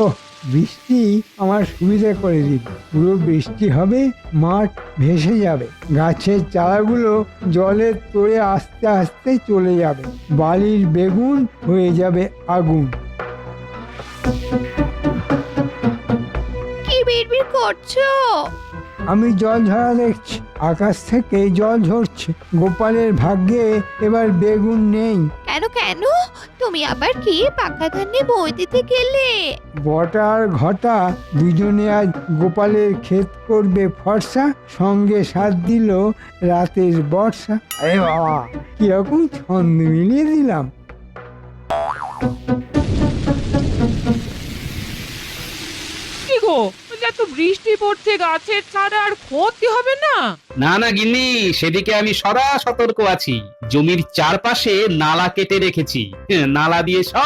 ও, বৃষ্টি আমার সুবিধে করে দিল। পুরো বৃষ্টি হবে, মাঠ ভেসে যাবে, গাছের চারাগুলো জলে তোড়ে আস্তে আস্তে চলে যাবে, বালির বেগুন হয়ে যাবে আগুন। কি বিড়বিড় করছো? আমি জল ঝরা দেখছি, আকাশ থেকে জল ঝরছে। গোপালের ভাগ্যে এবার বেগুন নেই। কেন কেন? তুমি আবার কি পাকা ধানে বই দিতে গেলে? বটা আর ঘটা দুজনে আজ গোপালের ক্ষেত করবে ফর্সা, সঙ্গে সাথ দিল রাতের বর্ষা। আরে বাবা, কিরকম ছন্দ মিলিয়ে দিলাম। কি গো, এত বৃষ্টি পড়ছে, গাছের ছাড়া আর ক্ষতি হবে না? না না গিন্নি, সেদিকে আমি সদা সতর্ক আছি। জমির চারপাশে নালা কেটে রেখেছি, নালা দিয়ে সব